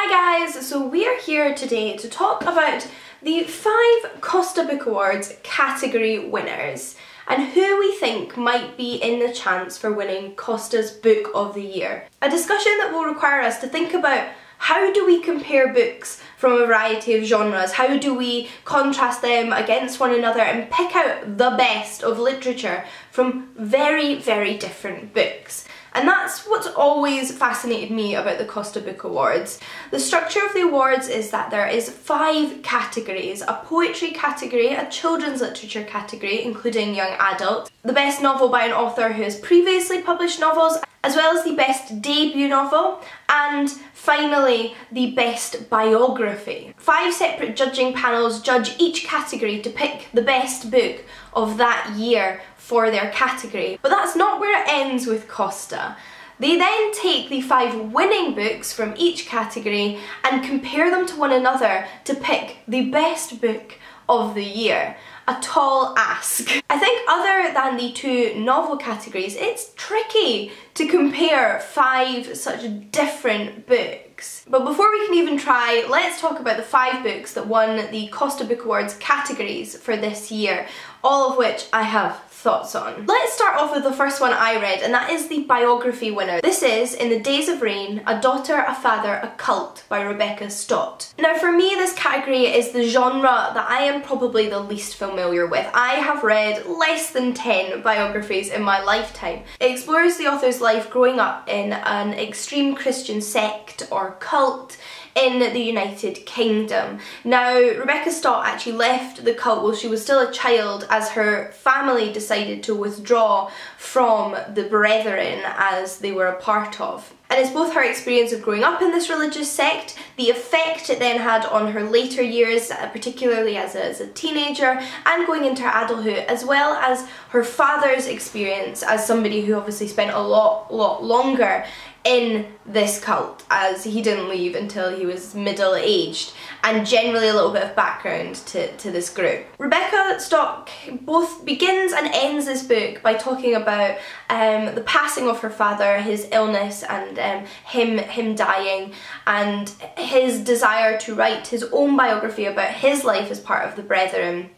Hi guys, so we are here today to talk about the 5 Costa Book Awards category winners and who we think might be in the chance for winning Costa's Book of the Year. A discussion that will require us to think about how do we compare books from a variety of genres, how do we contrast them against one another and pick out the best of literature from very, very different books. And that's what's always fascinated me about the Costa Book Awards. The structure of the awards is that there is 5 categories: a poetry category, a children's literature category, including young adult, the best novel by an author who has previously published novels, as well as the best debut novel, and finally the best biography. 5 separate judging panels judge each category to pick the best book of that year for their category. But that's not where it ends with Costa. They then take the 5 winning books from each category and compare them to one another to pick the best book of the year. A tall ask. I think other than the 2 novel categories, it's tricky to compare 5 such different books. But before we can even try, let's talk about the 5 books that won the Costa Book Awards categories for this year, all of which I have thoughts on. Let's start off with the first one I read, and that is the biography winner. This is In the Days of Rain, A Daughter, a Father, a Cult by Rebecca Stott. Now for me, this category is the genre that I am probably the least familiar with. I have read less than 10 biographies in my lifetime. It explores the author's life growing up in an extreme Christian sect or cult in the United Kingdom. Now, Rebecca Stott actually left the cult while she was still a child as her family decided to withdraw from the Brethren as they were a part of. And it's both her experience of growing up in this religious sect, the effect it then had on her later years, particularly as a teenager, and going into adulthood, as well as her father's experience as somebody who obviously spent a lot longer in this cult, as he didn't leave until he was middle-aged, and generally a little bit of background to this group. Rebecca Stott both begins and ends this book by talking about the passing of her father, his illness, and him dying, and his desire to write his own biography about his life as part of the Brethren,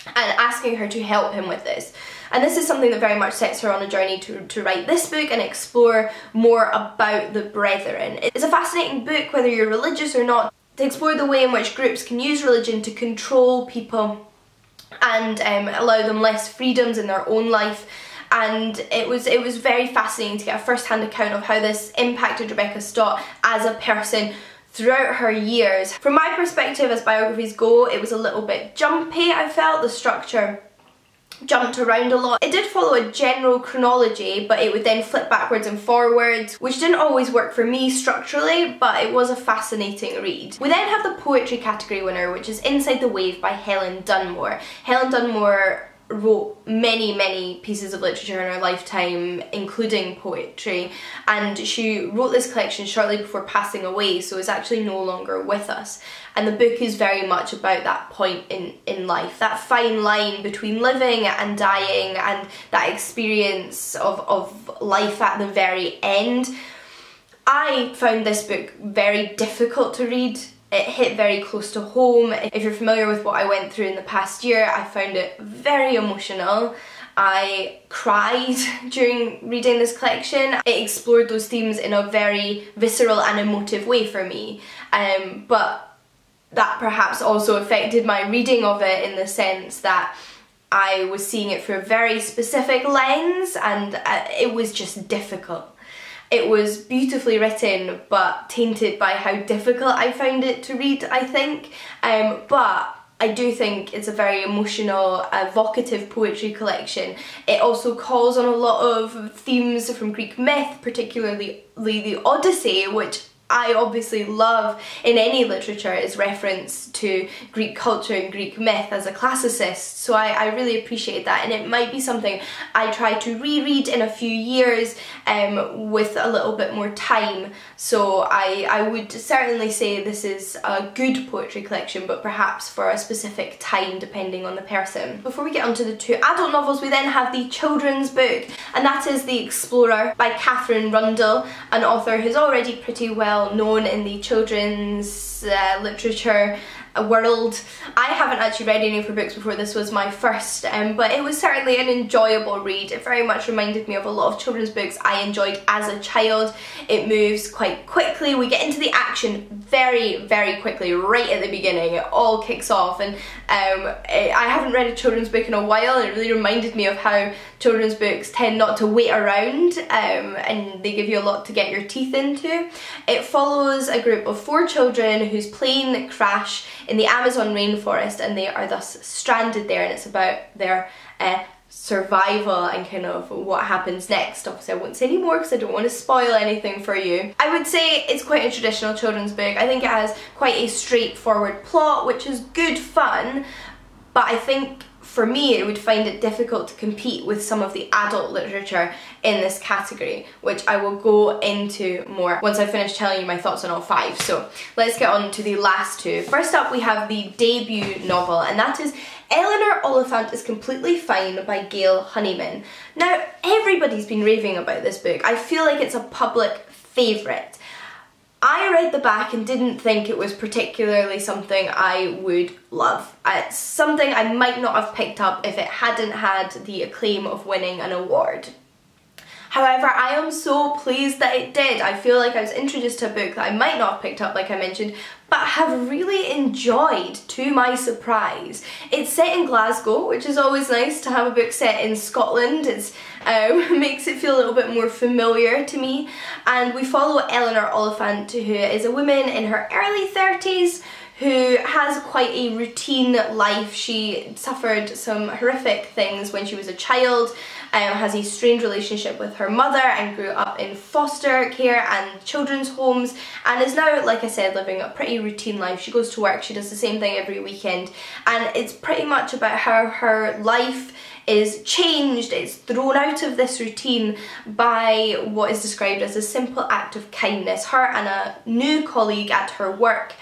and asking her to help him with this. And this is something that very much sets her on a journey to write this book and explore more about the Brethren. It's a fascinating book, whether you're religious or not, to explore the way in which groups can use religion to control people and allow them less freedoms in their own life. And it was very fascinating to get a first-hand account of how this impacted Rebecca Stott as a person throughout her years. From my perspective, as biographies go, it was a little bit jumpy, I felt. The structure jumped around a lot. It did follow a general chronology, but it would then flip backwards and forwards, which didn't always work for me structurally, but it was a fascinating read. We then have the poetry category winner, which is Inside the Wave by Helen Dunmore. Helen Dunmore wrote many pieces of literature in her lifetime, including poetry, and she wrote this collection shortly before passing away, so is actually no longer with us. And the book is very much about that point in life, that fine line between living and dying, and that experience of life at the very end. I found this book very difficult to read. It hit very close to home. If you're familiar with what I went through in the past year, I found it very emotional. I cried during reading this collection. It explored those themes in a very visceral and emotive way for me. But that perhaps also affected my reading of it in the sense that I was seeing it through a very specific lens, and it was just difficult. It was beautifully written, but tainted by how difficult I found it to read, I think. But I do think it's a very emotional, evocative poetry collection. It also calls on a lot of themes from Greek myth, particularly the Odyssey, which I obviously love in any literature is reference to Greek culture and Greek myth as a classicist, so I really appreciate that, and it might be something I try to reread in a few years with a little bit more time. So I would certainly say this is a good poetry collection, but perhaps for a specific time depending on the person. Before we get onto the 2 adult novels, we then have the children's book, and that is The Explorer by Catherine Rundell, an author who's already pretty well well known in the children's literature world. I haven't actually read any of her books before, this was my first, but it was certainly an enjoyable read. It very much reminded me of a lot of children's books I enjoyed as a child. It moves quite quickly, we get into the action very, very quickly, right at the beginning. It all kicks off, and I haven't read a children's book in a while, and it really reminded me of how children's books tend not to wait around, and they give you a lot to get your teeth into. It follows a group of 4 children whose plane crash in the Amazon rainforest, and they are thus stranded there, and it's about their survival and kind of what happens next. Obviously I won't say any more because I don't want to spoil anything for you. I would say it's quite a traditional children's book. I think it has quite a straightforward plot, which is good fun, but I think for me it would find it difficult to compete with some of the adult literature in this category, which I will go into more once I finish telling you my thoughts on all 5. So let's get on to the last 2. First up we have the debut novel, and that is Eleanor, Oliphant is Completely Fine by Gail Honeyman. Now everybody's been raving about this book. I feel like it's a public favourite. I read the back and didn't think it was particularly something I would love. It's something I might not have picked up if it hadn't had the acclaim of winning an award. However, I am so pleased that it did. I feel like I was introduced to a book that I might not have picked up, like I mentioned, but have really enjoyed, to my surprise. It's set in Glasgow, which is always nice to have a book set in Scotland. It makes it feel a little bit more familiar to me. And we follow Eleanor Oliphant, who is a woman in her early 30s who has quite a routine life. She suffered some horrific things when she was a child, has a strained relationship with her mother and grew up in foster care and children's homes, and is now, like I said, living a pretty routine life. She goes to work, she does the same thing every weekend, and it's pretty much about how her life is changed, it's thrown out of this routine by what is described as a simple act of kindness. Her and a new colleague at her work,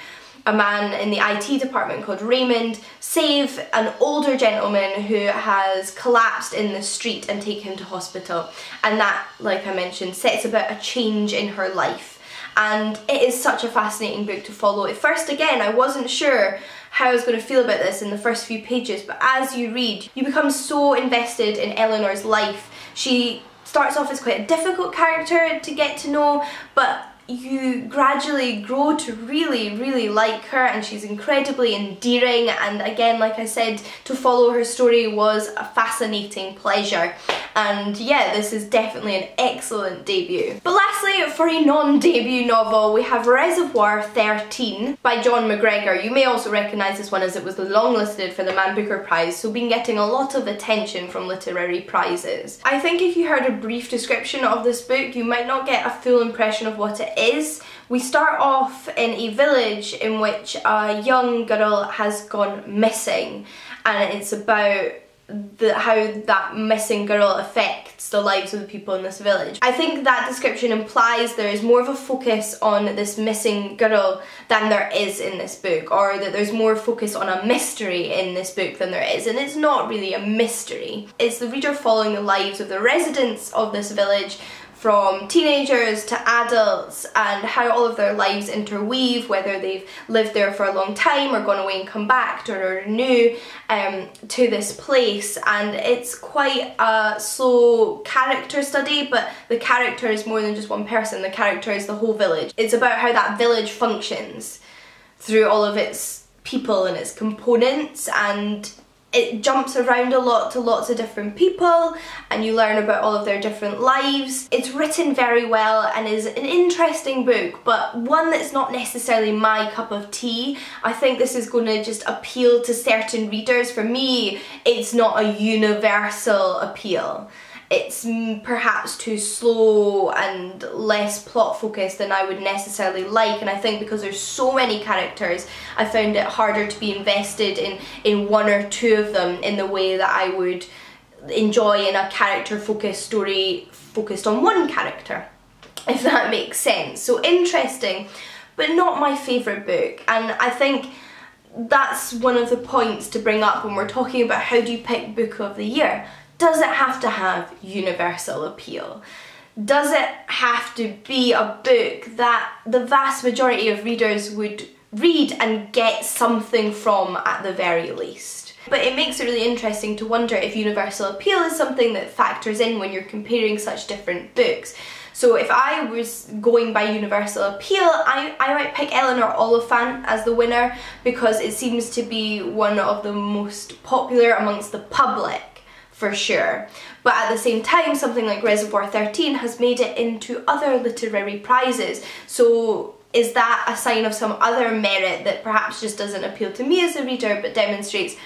a man in the IT department called Raymond, save an older gentleman who has collapsed in the street and take him to hospital. And that, like I mentioned, sets about a change in her life. And it is such a fascinating book to follow. At first, again, I wasn't sure how I was going to feel about this in the first few pages, but as you read, you become so invested in Eleanor's life. She starts off as quite a difficult character to get to know, but you gradually grow to really, really like her, and she's incredibly endearing, and again, like I said, to follow her story was a fascinating pleasure. And yeah, this is definitely an excellent debut. But lastly, for a non-debut novel, we have Reservoir 13 by John McGregor. You may also recognise this one as it was longlisted for the Man Booker Prize, so been getting a lot of attention from literary prizes. I think if you heard a brief description of this book, you might not get a full impression of what it is. We start off in a village in which a young girl has gone missing, and it's about how that missing girl affects the lives of the people in this village. I think that description implies there is more of a focus on this missing girl than there is in this book, or that there's more focus on a mystery in this book than there is, and it's not really a mystery. It's the reader following the lives of the residents of this village, from teenagers to adults, and how all of their lives interweave, whether they've lived there for a long time or gone away and come back or are new to this place. And it's quite a slow character study, but the character is more than just one person, the character is the whole village. It's about how that village functions through all of its people and its components, and it jumps around a lot to lots of different people, and you learn about all of their different lives. It's written very well and is an interesting book, but one that's not necessarily my cup of tea. I think this is going to just appeal to certain readers. For me, it's not a universal appeal. It's perhaps too slow and less plot focused than I would necessarily like, and I think because there's so many characters, I found it harder to be invested in one or two of them in the way that I would enjoy in a character focused story focused on one character, if that makes sense. So interesting, but not my favourite book, and I think that's one of the points to bring up when we're talking about how do you pick Book of the Year. Does it have to have universal appeal? does it have to be a book that the vast majority of readers would read and get something from at the very least? But it makes it really interesting to wonder if universal appeal is something that factors in when you're comparing such different books. So if I was going by universal appeal, I might pick Eleanor Oliphant as the winner because it seems to be one of the most popular amongst the public, for sure. But at the same time, something like Reservoir 13 has made it into other literary prizes. So is that a sign of some other merit that perhaps just doesn't appeal to me as a reader but demonstrates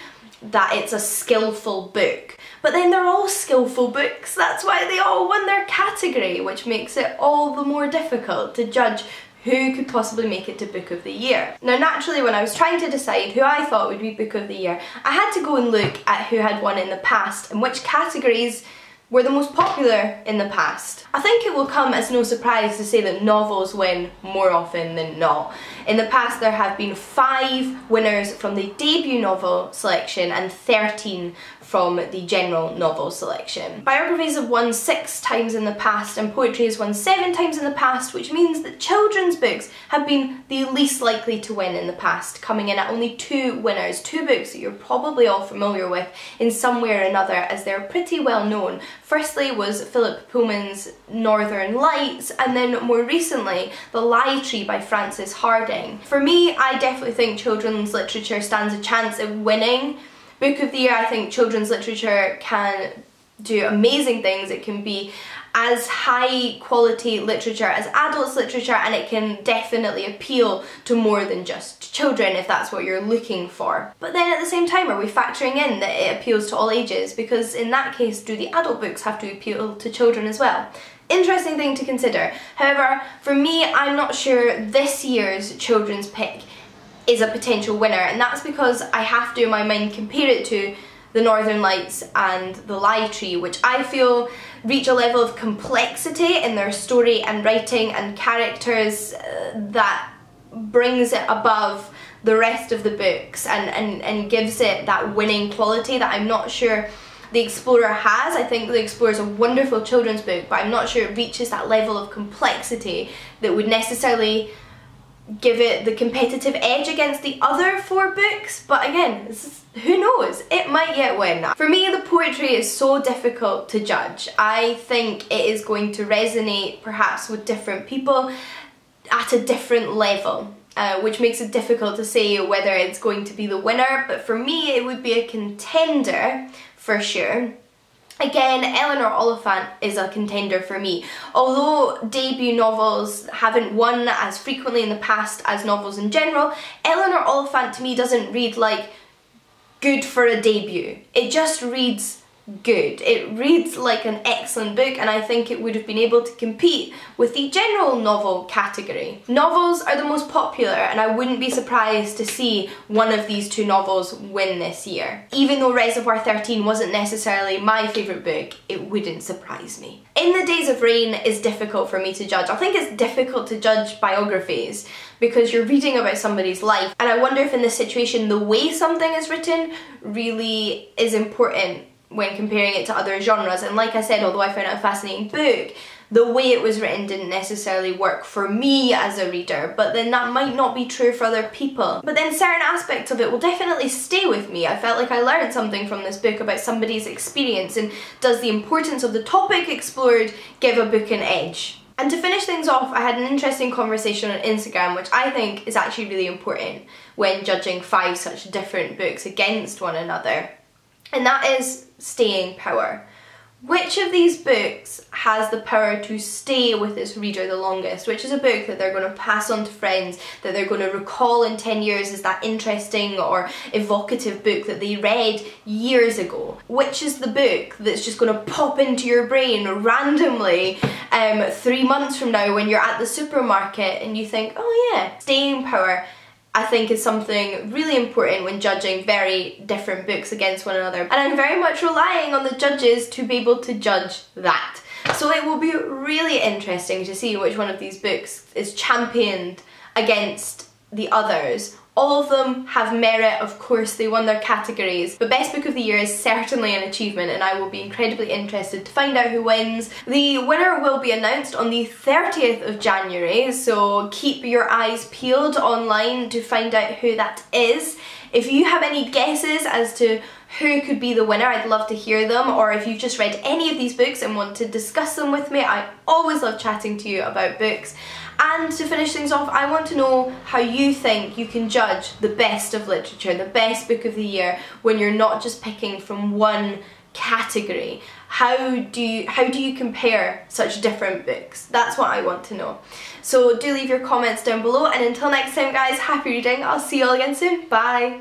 that it's a skillful book? But then they're all skillful books, that's why they all won their category, which makes it all the more difficult to judge who could possibly make it to Book of the Year. Now naturally, when I was trying to decide who I thought would be Book of the Year, I had to go and look at who had won in the past and which categories were the most popular in the past. I think it will come as no surprise to say that novels win more often than not. In the past there have been 5 winners from the debut novel selection and 13 from the general novel selection. Biographies have won 6 times in the past and poetry has won 7 times in the past, which means that children's books have been the least likely to win in the past, coming in at only 2 winners, 2 books that you're probably all familiar with in some way or another as they're pretty well known. Firstly was Philip Pullman's Northern Lights, and then more recently The Lie Tree by Frances Hardinge. For me, I definitely think children's literature stands a chance at winning Book of the Year. I think children's literature can do amazing things. It can be as high quality literature as adults literature, and it can definitely appeal to more than just children if that's what you're looking for. But then at the same time, are we factoring in that it appeals to all ages? Because in that case, do the adult books have to appeal to children as well? Interesting thing to consider. However, for me, I'm not sure this year's children's pick is a potential winner, and that's because I have to in my mind compare it to The Northern Lights and The Lie Tree, which I feel reach a level of complexity in their story and writing and characters that brings it above the rest of the books and gives it that winning quality that I'm not sure The Explorer has. I think The Explorer is a wonderful children's book, but I'm not sure it reaches that level of complexity that would necessarily give it the competitive edge against the other 4 books. But again, who knows, it might yet win. For me, the poetry is so difficult to judge. I think it is going to resonate perhaps with different people at a different level, which makes it difficult to say whether it's going to be the winner, but for me it would be a contender for sure. Again, Eleanor Oliphant is a contender for me. Although debut novels haven't won as frequently in the past as novels in general, Eleanor Oliphant to me doesn't read like good for a debut. It just reads good. It reads like an excellent book, and I think it would have been able to compete with the general novel category. Novels are the most popular, and I wouldn't be surprised to see one of these 2 novels win this year. Even though Reservoir 13 wasn't necessarily my favourite book, it wouldn't surprise me. In the Days of Rain is difficult for me to judge. I think it's difficult to judge biographies because you're reading about somebody's life, and I wonder if in this situation the way something is written really is important when comparing it to other genres. And like I said, although I found it a fascinating book, the way it was written didn't necessarily work for me as a reader, but then that might not be true for other people. But then certain aspects of it will definitely stay with me. I felt like I learned something from this book about somebody's experience, and does the importance of the topic explored give a book an edge? And to finish things off, I had an interesting conversation on Instagram, which I think is actually really important when judging 5 such different books against one another. And that is staying power. Which of these books has the power to stay with its reader the longest? Which is a book that they're going to pass on to friends, that they're going to recall in 10 years as that interesting or evocative book that they read years ago? Which is the book that's just going to pop into your brain randomly 3 months from now when you're at the supermarket and you think, oh yeah? Staying power, I think, is something really important when judging very different books against one another. And I'm very much relying on the judges to be able to judge that. So it will be really interesting to see which one of these books is championed against the others All of them have merit, of course, they won their categories, but Best Book of the Year is certainly an achievement and I will be incredibly interested to find out who wins. The winner will be announced on the 30th of January, so keep your eyes peeled online to find out who that is. If you have any guesses as to who could be the winner, I'd love to hear them, or if you've just read any of these books and want to discuss them with me, I always love chatting to you about books. And to finish things off, I want to know how you think you can judge the best of literature, the best book of the year, when you're not just picking from one category. How do you compare such different books? That's what I want to know. So do leave your comments down below, and until next time guys, happy reading. I'll see you all again soon. Bye!